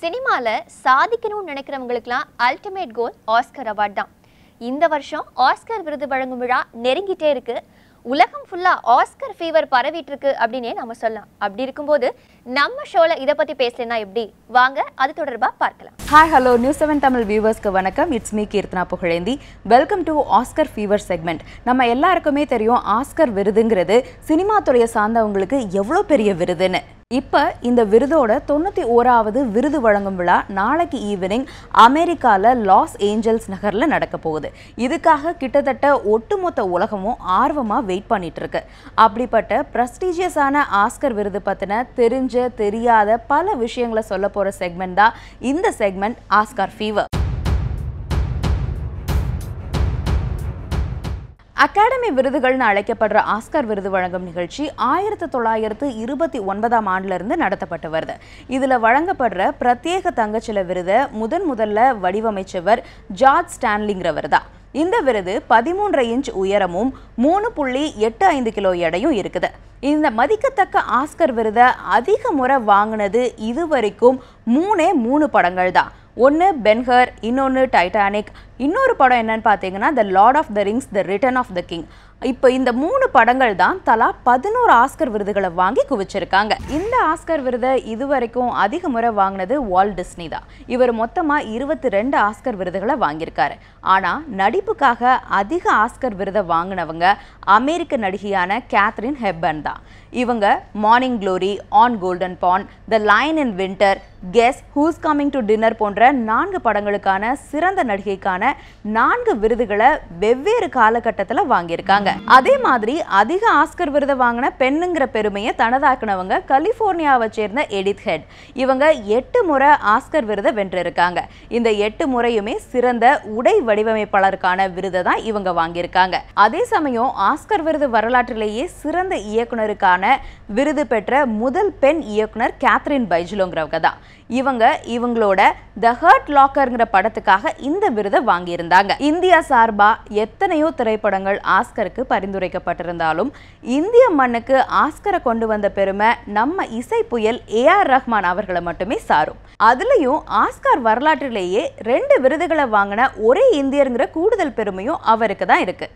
சினிமால சாதிக்கணும்னு நினைக்கிறவங்களுக்குலாம் ultimate goal Oscar award தான். இந்த வருஷம் ஆஸ்கர் விருது வழங்கும் விழா நெருங்கிட்டே இருக்கு. உலகம் ஃபுல்லா ஆஸ்கர் ஃபீவர் பரவிட்டு இருக்கு அப்படின்னே நம்ம சொல்லலாம். அப்படி இருக்கும்போது நம்ம ஷோல இதை பத்தி பேசலனா எப்படி? வாங்க அது தொடர்பா பார்க்கலாம். ஹாய் ஹலோ நியூஸ் 7 தமிழ் வியூவர்ஸ்க்கு வணக்கம். It's me Keerthana Pugazhendhi. Welcome to Oscar fever segment. நம்ம எல்லாருக்குமே தெரியும் ஆஸ்கர் விருதுங்கிறது சினிமா துறையை சார்ந்தவங்களுக்கு எவ்வளோ பெரிய விருதுன்னு. இப்போ இந்த விருதோட 91வது விருது வழங்கும் விழா நாளைக்கு ஈவினிங் அமெரிக்காவில் லாஸ் ஏஞ்சல்ஸ் நகரில் நடக்க போகுது. இதுக்காக கிட்டத்தட்ட ஒட்டுமொத்த உலகமும் ஆர்வமாக வெயிட் பண்ணிட்டு இருக்கு. அப்படிப்பட்ட ப்ரெஸ்டீஜியஸான ஆஸ்கர் விருது பற்றின தெரியாத பல விஷயங்களை சொல்ல போகிற செக்மெண்ட் தான் இந்த செக்மெண்ட் ஆஸ்கர் ஃபீவர். அகாடமி விருதுகள்னு அழைக்கப்படுற ஆஸ்கர் விருது வழங்கும் நிகழ்ச்சி 1929ஆம் ஆண்டிலிருந்து நடத்தப்பட்டு வருது. இதில் வழங்கப்படுற பிரத்யேக தங்கச்சில விருதை முதல்ல வடிவமைச்சவர் ஜார்ஜ் ஸ்டான்லிங்கிறவர் தான். இந்த விருது 13 இன்ச் உயரமும் 3.85 கிலோ எடையும் இருக்குது. இந்த மதிக்கத்தக்க ஆஸ்கர் விருதை அதிக முறை வாங்கினது இதுவரைக்கும் 3 படங்கள் தான். ஒன்று பென்ஹர், இன்னொன்று டைட்டானிக், இன்னொரு படம் என்னன்னு பார்த்தீங்கன்னா the Lord of the Rings, the Return of the King. இப்போ இந்த 3 படங்கள் தான் தலா 11 ஆஸ்கர் விருதுகளை வாங்கி குவிச்சிருக்காங்க. இந்த ஆஸ்கர் விருதை இதுவரைக்கும் அதிக முறை வாங்கினது வால்ட் டிஸ்னி தான். இவர் மொத்தமாக 22 ஆஸ்கர் விருதுகளை வாங்கியிருக்காரு. ஆனால் நடிப்புக்காக அதிக ஆஸ்கர் விருதை வாங்கினவங்க அமெரிக்க நடிகையான கேத்ரின் ஹெப்பர்ன் தான். இவங்க morning glory, on golden bond, the line in winter, guess, whose coming to dinner போன்ற 4 படங்களுக்கான சிறந்த நடிகைக்கான 4 விருதுகளை வெவ்வேறு காலகட்டத்தில் வாங்கியிருக்காங்க. அதே மாதிரி அதிக ஆஸ்கர் விருதை வாங்கின பெண்ணுங்கிற பெருமையை தனதாக்குனவங்க கலிபோர்னியாவை சேர்ந்த எடித் ஹெட். இவங்க 8 முறை ஆஸ்கர் விருதை வென்றிருக்காங்க. இந்த 8 முறையுமே சிறந்த உடை வடிவமைப்பாளருக்கான விருதை தான் இவங்க வாங்கியிருக்காங்க. அதே சமயம் ஆஸ்கர் விருது வரலாற்றிலேயே சிறந்த இயக்குனருக்கான விருது பெற்ற முதல் பெண் இயக்குனர் கேத்ரின் பைஜ்லோங்கிறவங்க தான். இவங்களோட த ஹர்ட் லாக்கர்ங்கிற படத்துக்காக இந்த விருதை வாங்கியிருந்தாங்க. இந்தியா சார்பா எத்தனையோ திரைப்படங்கள் ஆஸ்கருக்கு பரிந்துரைக்கப்பட்டிருந்தாலும் இந்திய மண்ணுக்கு ஆஸ்கரை கொண்டு வந்த பெருமை நம்ம இசை புயல் ஏஆர் ரஹ்மான் அவர்களை மட்டுமே சாரும். அதுலயும் ஆஸ்கர் வரலாற்றிலேயே 2 விருதுகளை வாங்கின ஒரே இந்தியருங்கிற கூடுதல் பெருமையும் அவருக்கு தான் இருக்கு.